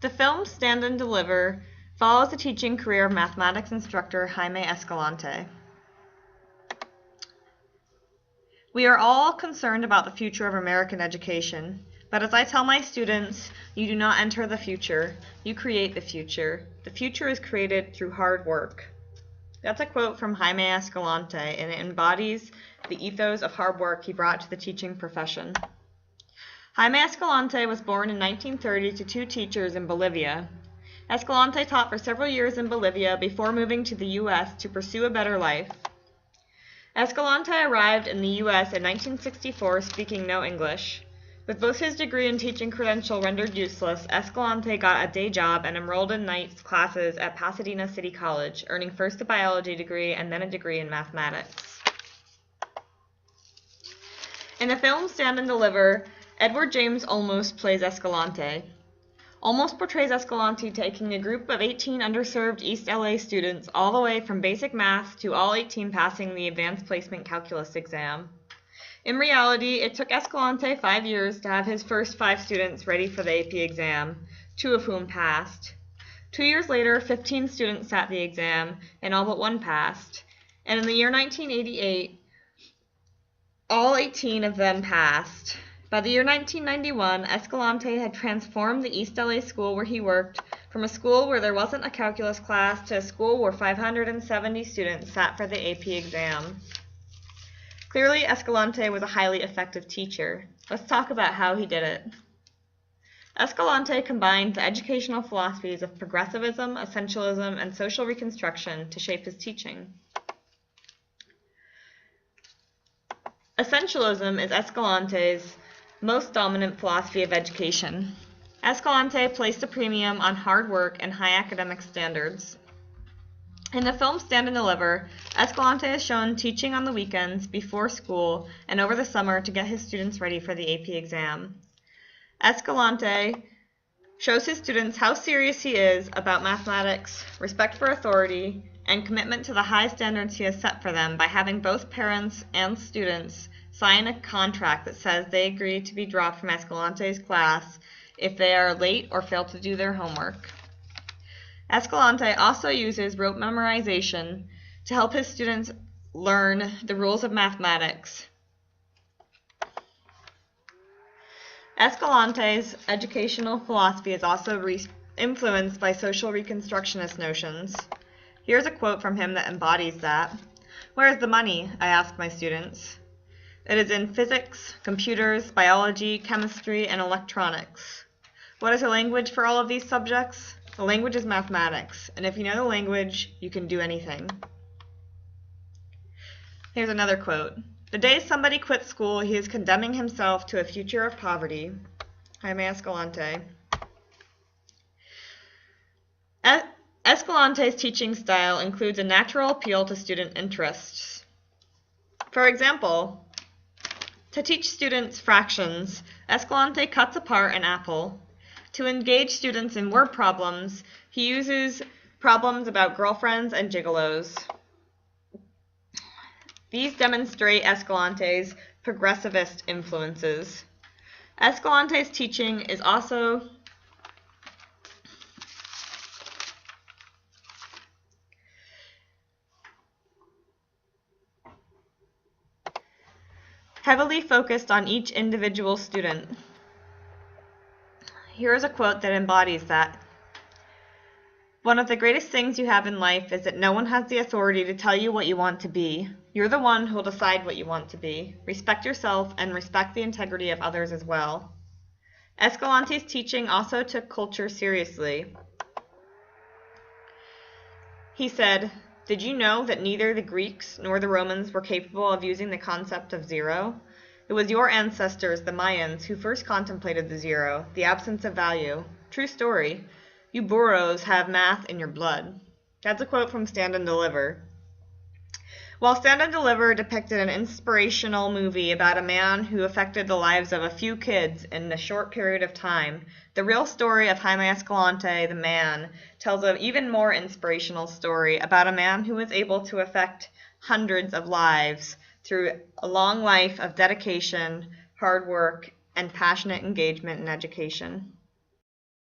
The film Stand and Deliver follows the teaching career of mathematics instructor Jaime Escalante. We are all concerned about the future of American education, but as I tell my students, you do not enter the future, you create the future. The future is created through hard work. That's a quote from Jaime Escalante, and it embodies the ethos of hard work he brought to the teaching profession. Jaime Escalante was born in 1930 to two teachers in Bolivia. Escalante taught for several years in Bolivia before moving to the U.S. to pursue a better life. Escalante arrived in the U.S. in 1964 speaking no English. With both his degree and teaching credential rendered useless, Escalante got a day job and enrolled in night classes at Pasadena City College, earning first a biology degree and then a degree in mathematics. In the film Stand and Deliver, Edward James Olmos plays Escalante. Olmos portrays Escalante taking a group of 18 underserved East LA students all the way from basic math to all 18 passing the Advanced Placement Calculus exam. In reality, it took Escalante 5 years to have his first 5 students ready for the AP exam, 2 of whom passed. 2 years later, 15 students sat the exam, and all but 1 passed. And in the year 1988, all 18 of them passed. By the year 1991, Escalante had transformed the East LA school where he worked from a school where there wasn't a calculus class to a school where 570 students sat for the AP exam. Clearly, Escalante was a highly effective teacher. Let's talk about how he did it. Escalante combined the educational philosophies of progressivism, essentialism, and social reconstruction to shape his teaching. Essentialism is Escalante's most dominant philosophy of education. Escalante placed a premium on hard work and high academic standards. In the film Stand and Deliver, Escalante is shown teaching on the weekends, before school, and over the summer to get his students ready for the AP exam. Escalante shows his students how serious he is about mathematics, respect for authority, and commitment to the high standards he has set for them by having both parents and students sign a contract that says they agree to be dropped from Escalante's class if they are late or fail to do their homework. Escalante also uses rote memorization to help his students learn the rules of mathematics. Escalante's educational philosophy is also influenced by social reconstructionist notions. Here's a quote from him that embodies that. "Where is the money?" I ask my students. "It is in physics, computers, biology, chemistry, and electronics." What is a language for all of these subjects? The language is mathematics, and if you know the language, you can do anything. Here's another quote. "The day somebody quits school, he is condemning himself to a future of poverty." Jaime Escalante. Escalante's teaching style includes a natural appeal to student interests. For example, to teach students fractions, Escalante cuts apart an apple. To engage students in word problems, he uses problems about girlfriends and gigolos. These demonstrate Escalante's progressivist influences. Escalante's teaching is also heavily focused on each individual student. Here is a quote that embodies that. "One of the greatest things you have in life is that no one has the authority to tell you what you want to be. You're the one who will decide what you want to be. Respect yourself and respect the integrity of others as well." Escalante's teaching also took culture seriously. He said, "Did you know that neither the Greeks nor the Romans were capable of using the concept of zero? It was your ancestors, the Mayans, who first contemplated the zero, the absence of value. True story. You burros have math in your blood." That's a quote from Stand and Deliver. While Stand and Deliver depicted an inspirational movie about a man who affected the lives of a few kids in a short period of time, the real story of Jaime Escalante, the man, tells an even more inspirational story about a man who was able to affect hundreds of lives through a long life of dedication, hard work, and passionate engagement in education.